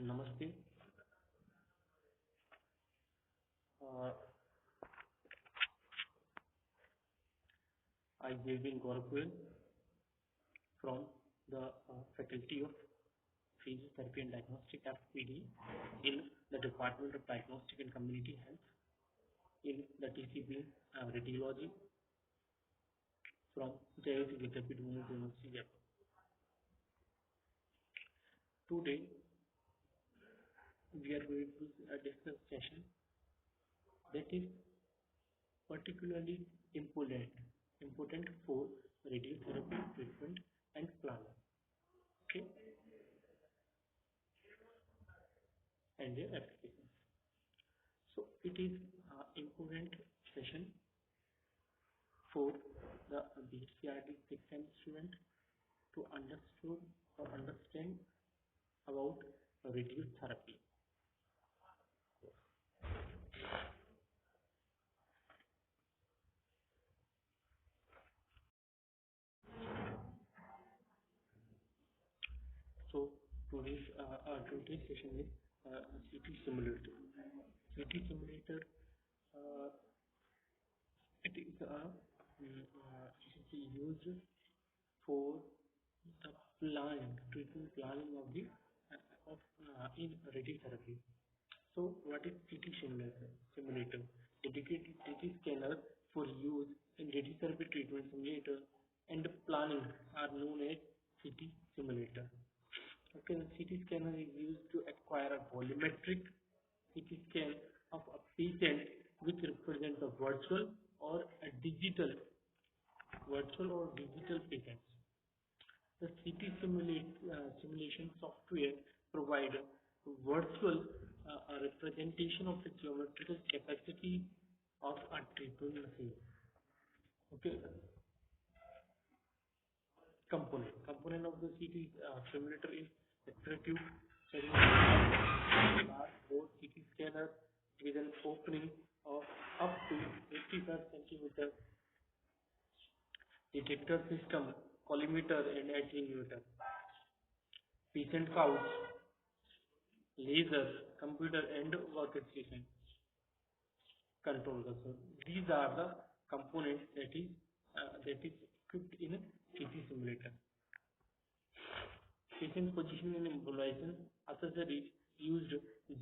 Namaste. Uh, I have been Gaurav Goyal from the Faculty of Physiotherapy and Diagnostic at PD in the Department of Diagnostic and Community Health in the TCP Radiology from Jayoti Vidyapeeth Women's University, Jaipur. Today, we are going to discuss session that is particularly important for radiotherapy treatment and planning. Okay, and their applications. So it is important session for the BCRD 6M student to understand about radiotherapy. So today's session is CT simulator. CT simulator uh, it is used for the treatment planning of the in radiotherapy. So what is CT simulator? Dedicated CT scanner for use in radiotherapy treatment simulator and planning are known as CT simulator. Okay, the CT scanner is used to acquire a volumetric CT scan of a patient which represents a virtual or digital patient. The CT simulation software provides virtual representation of the geometrical capacity of a treatment machine. Okay, component of the CT simulator is executive large bore CT scanner with an opening of up to 85 centimeter, detector system, collimeter and attenuator, patient couch, laser, computer and workstation, control console. These are the components that is equipped in a CT simulator. Patient position and immobilization accessories used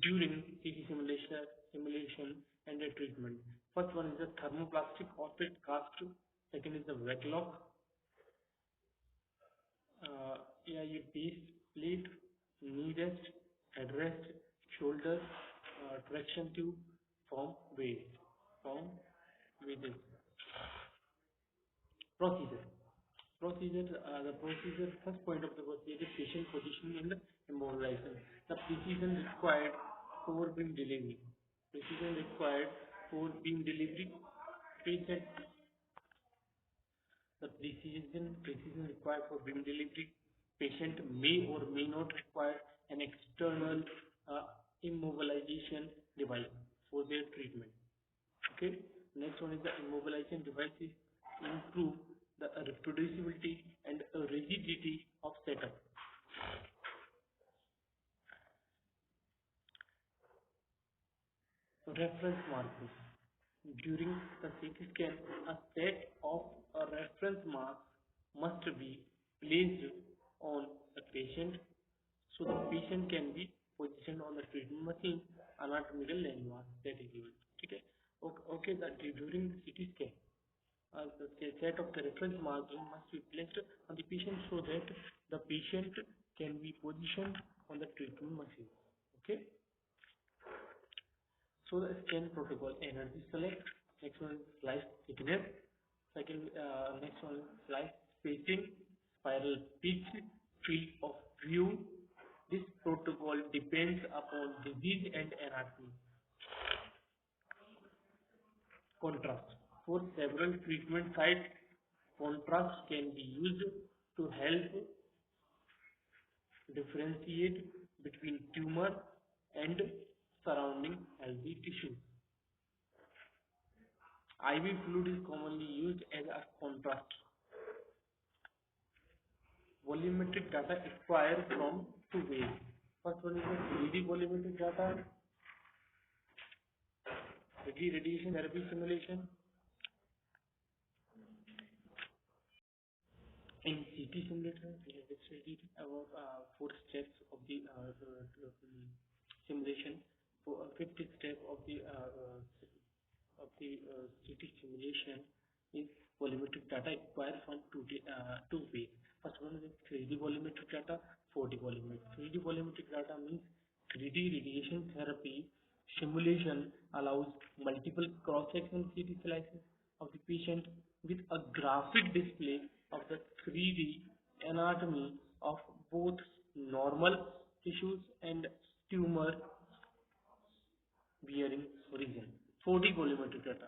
during CT simulation and treatment. First one is the thermoplastic offset cast. Second is the wet lock. AIU base plate, knee rest, headrest, shoulder, traction tube, form waist. Procedure. The procedure, first point of the procedure is patient positioning and immobilization. The precision required for beam delivery. Patient, the precision required for beam delivery. Patient may or may not require an external immobilization device for their treatment. Okay. Next one is the immobilization devices improve the reproducibility and rigidity of setup. Reference markers. During the CT scan, a set of reference marks must be placed on the patient so the patient can be positioned on the treatment machine. Anatomical landmark that is given. Okay. Okay. That during the CT scan, the set of the reference marking must be placed on the patient so that the patient can be positioned on the treatment machine. Okay. So the scan protocol: energy select. Next one is slice thickness. Next one is slice spacing, spiral pitch, field of view. This protocol depends upon disease and anatomy. Contrast. For several treatment sites, contrast can be used to help differentiate between tumor and surrounding healthy tissue. IV fluid is commonly used as a contrast. Volumetric data acquired from two ways. First one is the 3D volumetric data, 3D radiation therapy simulation. In CT simulator, we have studied about four steps of the simulation. For a fifth step of the CT simulation is volumetric data acquired from two ways. First one is 3D volumetric data, 4D volumetric. 3D volumetric data means 3D radiation therapy simulation allows multiple cross-section CT slices of the patient with a graphic display of the 3D anatomy of both normal tissues and tumor bearing region. 4D volumetric data.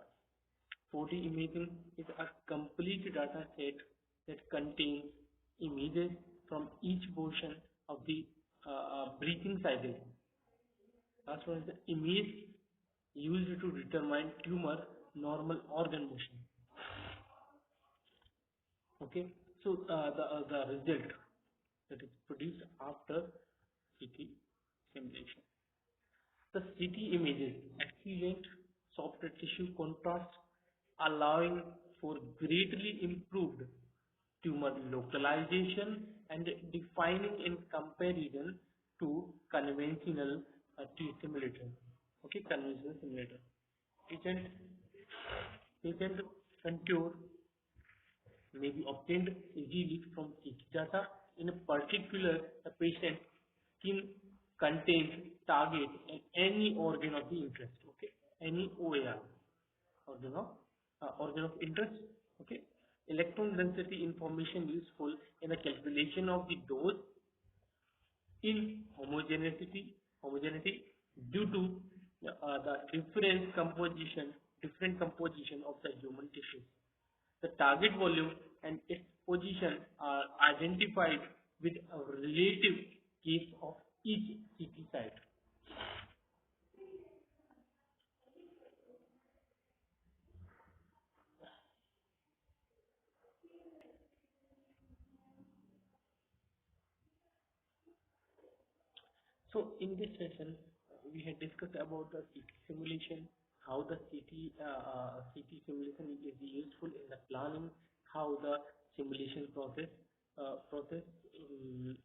4D imaging is a complete data set that contains images from each portion of the breathing cycle. Last one is the image used to determine tumor normal organ motion. Okay, so the result that is produced after CT simulation. The CT images excellent soft tissue contrast, allowing for greatly improved tumor localization and defining in comparison to conventional simulator. Okay, conventional simulator. Patient patient contour may be obtained easily from CT data. In a particular, the patient skin contains target and any organ of the interest. Okay, any OAR, organ of interest. Okay, electron density information useful in the calculation of the dose in homogeneity due to the different composition of the human tissues. The target volume and its position are identified with a relative case of each CT site. So in this session, we had discussed about the CT simulation, how the CT simulation is useful in the planning, how the simulation process um,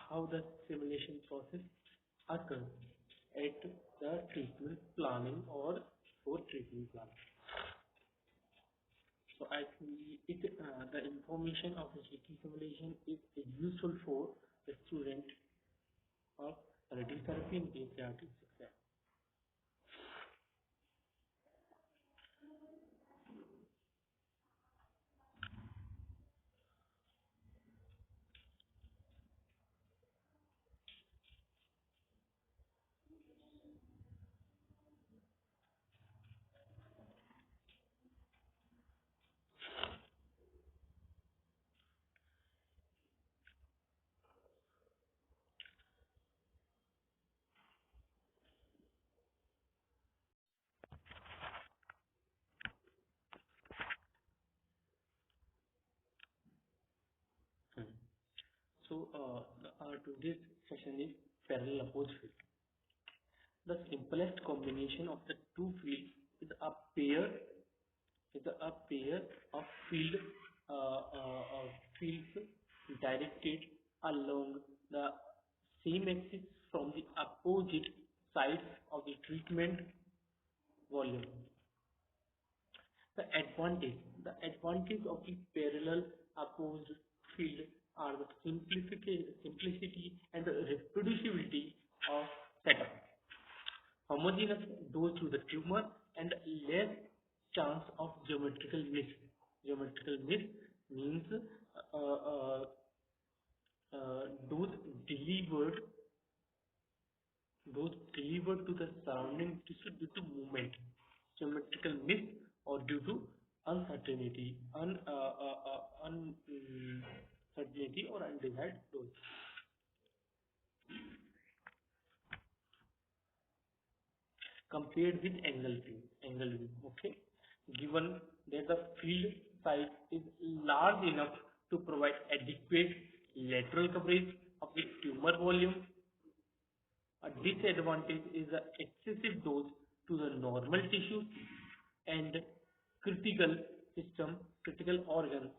how the simulation process occurs at the treatment planning or for treatment planning. So I think the information of the CT simulation is useful for the student of radiotherapy and pancreatic success. Hmm. So our today's session is parallel opposed field. The simplest combination of the two fields is a pair of fields directed along the same axis from the opposite sides of the treatment volume. The advantage of the parallel opposed field are the simplicity and the reproducibility of setup, homogeneous dose to the tumor, and less chance of geometrical miss. Geometrical miss means dose delivered to the surrounding tissue due to movement, geometrical miss, or due to uncertainty, uncertainty or undesired dose. Compared with angle view. Okay, given that the field size is large enough to provide adequate lateral coverage of the tumor volume. A disadvantage is the excessive dose to the normal tissue and critical critical organs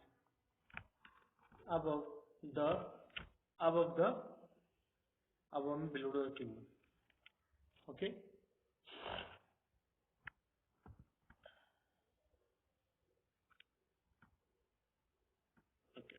above the above the above and below the tumor. Okay. Okay.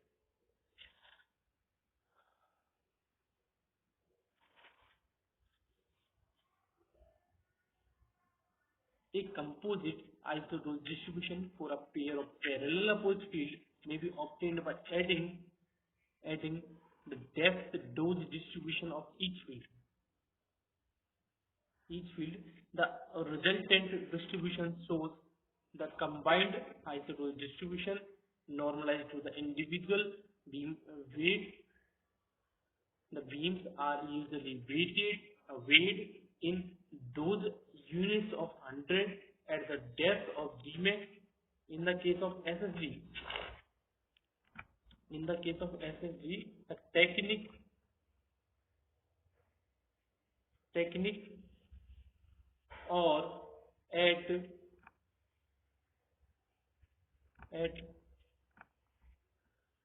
A composite isodose distribution for a pair of parallel opposite field may be obtained by adding the depth dose distribution of each field. The resultant distribution shows the combined isodose distribution normalized to the individual beam weight. The beams are usually weighed in those units of 100 at the depth of Dmax. In the case of SSG, the technique or at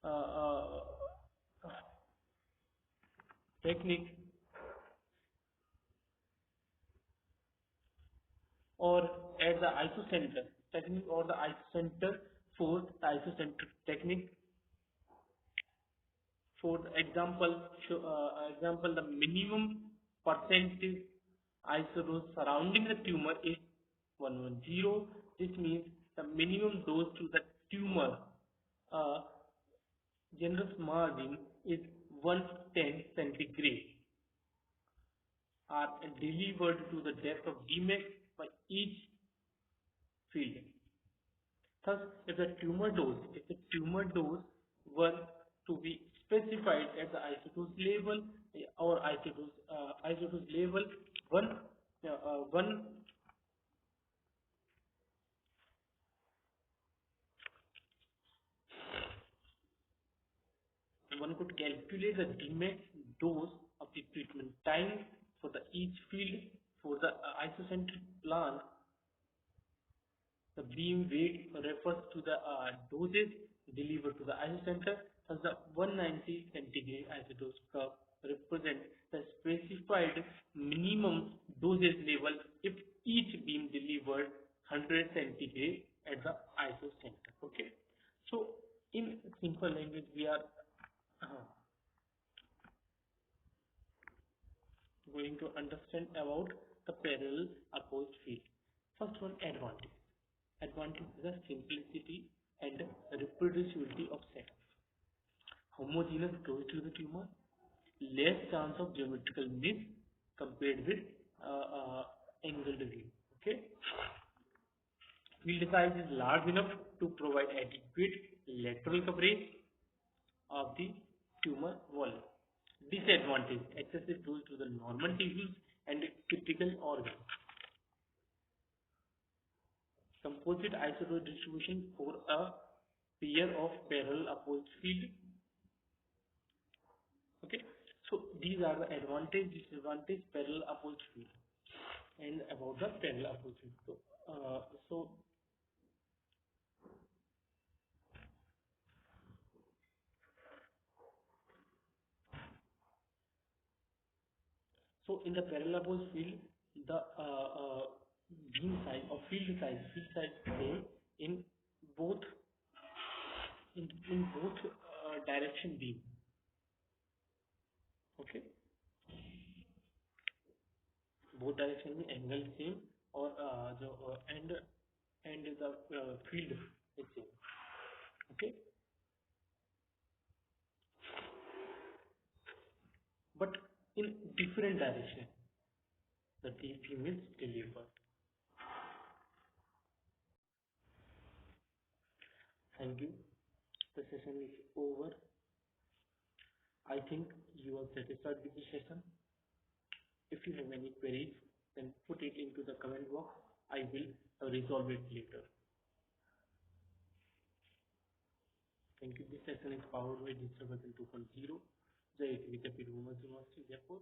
uh, uh, technique or at the isocenter technique or the isocenter for the isocenter technique. For example, the minimum percentage isodose surrounding the tumor is 110. This means the minimum dose to the tumor uh, generous margin is 110 centigrade are delivered to the depth of Dmax by each field. Thus, if the tumor dose were to be specified at the isodose level or isodose level, one one could calculate the Dmax dose of the treatment time for the each field. For the isocentric plan, the beam weight refers to the doses delivered to the isocenter. Thus, the 190 centigrade isodose curve represents the specified minimum dosage level if each beam delivered 100 centigrade at the isocenter. Okay. So, in simple language, we are going to understand about the parallel opposed field. First one, advantage. Advantage is the simplicity and reproducibility of setup. Homogeneous close to the tumor, less chance of geometrical miss compared with angled view. Okay. Field size is large enough to provide adequate lateral coverage of the tumor volume. Disadvantage, excessive dose to the normal tissues and critical organs. Composite isodose distribution for a pair of parallel opposite field. Okay, so these are the advantage, disadvantage, parallel opposite field, and about the parallel opposite field. So in the parallel opposite field, the beam size or field size vary in both direction beam. Okay, both direction में angle same और जो and the field is same. Okay, but in different direction the beam is delivered. Thank you. The session is over. I think you are satisfied with the session. If you have any queries, then put it into the comment box. I will resolve it later. Thank you. This session is powered by Digital Version 2.0. Right, Vidyapith Women's University, Jaipur.